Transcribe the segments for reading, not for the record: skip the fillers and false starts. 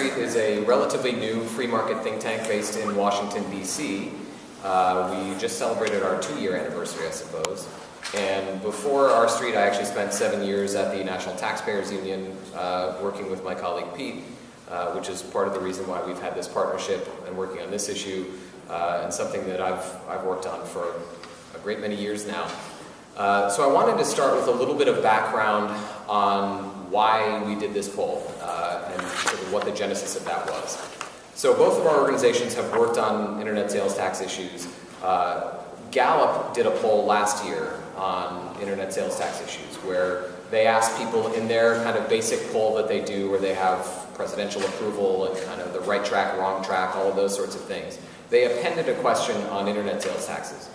Street is a relatively new free market think tank based in Washington, D.C. We just celebrated our 2-year anniversary, I suppose. And before R Street, I actually spent 7 years at the National Taxpayers Union working with my colleague Pete, which is part of the reason why we've had this partnership and working on this issue, and something that I've worked on for a great many years now. So I wanted to start with a little bit of background on why we did this poll and sort of what the genesis of that was. So both of our organizations have worked on internet sales tax issues. Gallup did a poll last year on internet sales tax issues where they asked people in their kind of basic poll that they do where they have presidential approval and kind of the right track, wrong track, all of those sorts of things. They appended a question on internet sales taxes.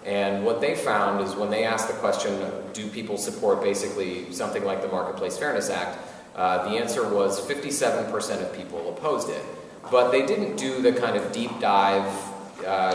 And what they found is when they asked the question, do people support basically something like the Marketplace Fairness Act, the answer was 57% of people opposed it. But they didn't do the kind of deep dive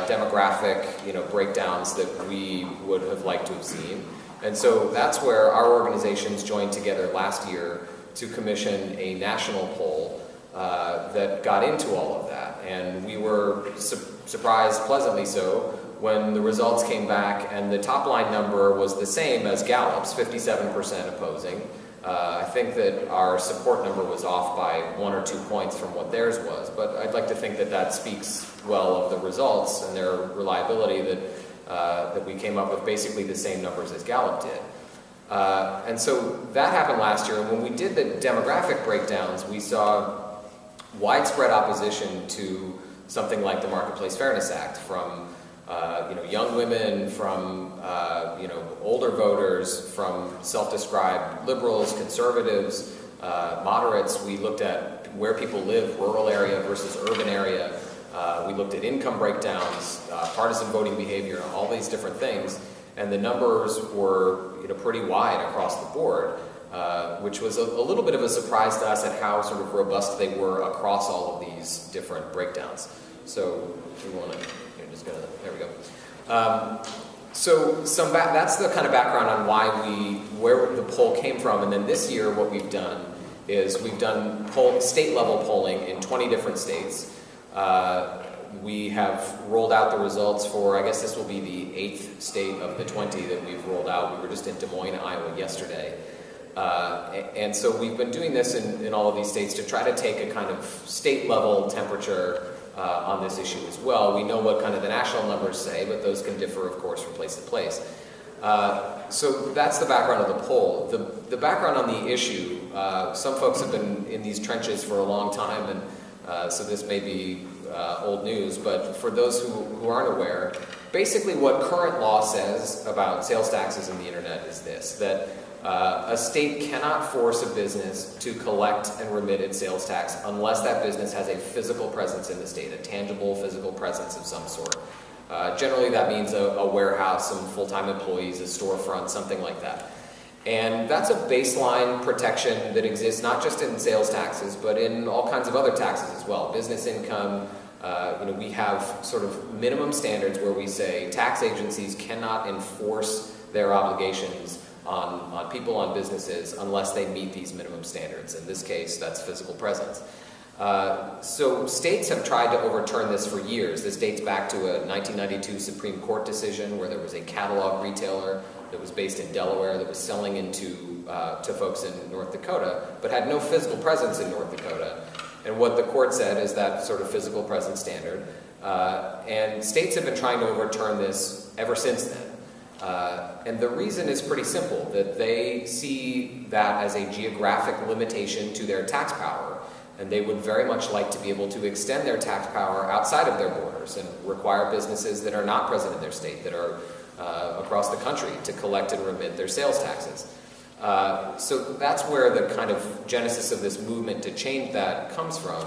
demographic breakdowns that we would have liked to have seen. And so that's where our organizations joined together last year to commission a national poll that got into all of that. And we were surprised, pleasantly so, when the results came back and the top line number was the same as Gallup's, 57% opposing. I think that our support number was off by 1 or 2 points from what theirs was, but I'd like to think that that speaks well of the results and their reliability that we came up with basically the same numbers as Gallup did. And so that happened last year, and when we did the demographic breakdowns, we saw widespread opposition to something like the Marketplace Fairness Act from young women, from older voters, from self-described liberals, conservatives, moderates. We looked at where people live, rural area versus urban area. We looked at income breakdowns, partisan voting behavior, all these different things, and the numbers were pretty wide across the board, which was a little bit of a surprise to us at how sort of robust they were across all of these different breakdowns. So if you want to. There we go. So that's the kind of background on where the poll came from. And then this year what we've done is we've done state-level polling in 20 different states. We have rolled out the results for, I guess this will be the 8th state of the 20 that we've rolled out. We were just in Des Moines, Iowa yesterday. And so we've been doing this in all of these states to try to take a kind of state-level temperature on this issue as well. We know what kind of the national numbers say, but those can differ, of course, from place to place. So that's the background of the poll. The background on the issue, some folks have been in these trenches for a long time, and so this may be old news, but for those who aren't aware, basically what current law says about sales taxes in the internet is this, that a state cannot force a business to collect and remit its sales tax unless that business has a physical presence in the state, a tangible physical presence of some sort. Generally that means a warehouse, some full-time employees, a storefront, something like that. And that's a baseline protection that exists not just in sales taxes, but in all kinds of other taxes as well. Business income, we have sort of minimum standards where we say tax agencies cannot enforce their obligations on people, on businesses, unless they meet these minimum standards. In this case, that's physical presence. So states have tried to overturn this for years. This dates back to a 1992 Supreme Court decision where there was a catalog retailer that was based in Delaware that was selling into to folks in North Dakota, but had no physical presence in North Dakota. And what the court said is that sort of physical presence standard. And states have been trying to overturn this ever since then. And the reason is pretty simple, that they see that as a geographic limitation to their tax power, and they would very much like to be able to extend their tax power outside of their borders and require businesses that are not present in their state, that are across the country, to collect and remit their sales taxes. So that's where the kind of genesis of this movement to change that comes from.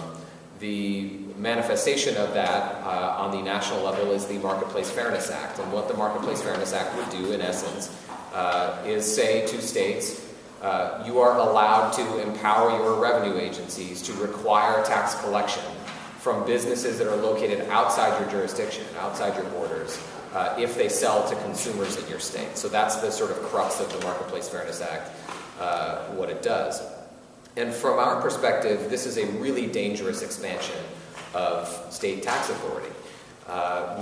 The manifestation of that on the national level is the Marketplace Fairness Act. And what the Marketplace Fairness Act would do, in essence, is say to states, you are allowed to empower your revenue agencies to require tax collection from businesses that are located outside your jurisdiction, outside your borders, if they sell to consumers in your state. So that's the sort of crux of the Marketplace Fairness Act, what it does. And from our perspective, this is a really dangerous expansion of state tax authority.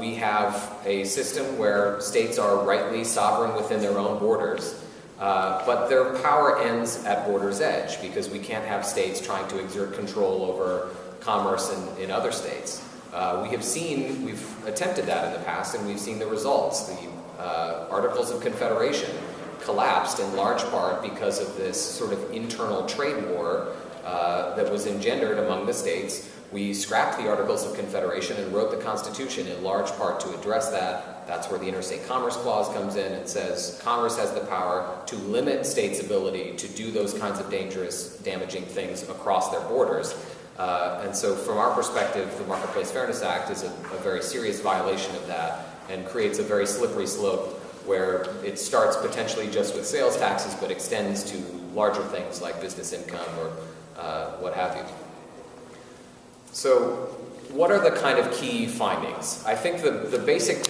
We have a system where states are rightly sovereign within their own borders, but their power ends at border's edge because we can't have states trying to exert control over commerce in other states. We've attempted that in the past, and we've seen the results. The Articles of Confederation collapsed in large part because of this sort of internal trade war that was engendered among the states. We scrapped the Articles of Confederation and wrote the Constitution in large part to address that. That's where the Interstate Commerce Clause comes in. It says Congress has the power to limit states' ability to do those kinds of dangerous, damaging things across their borders. And so from our perspective, the Marketplace Fairness Act is a very serious violation of that and creates a very slippery slope where it starts potentially just with sales taxes but extends to larger things like business income or what have you. So what are the kind of key findings? I think the basic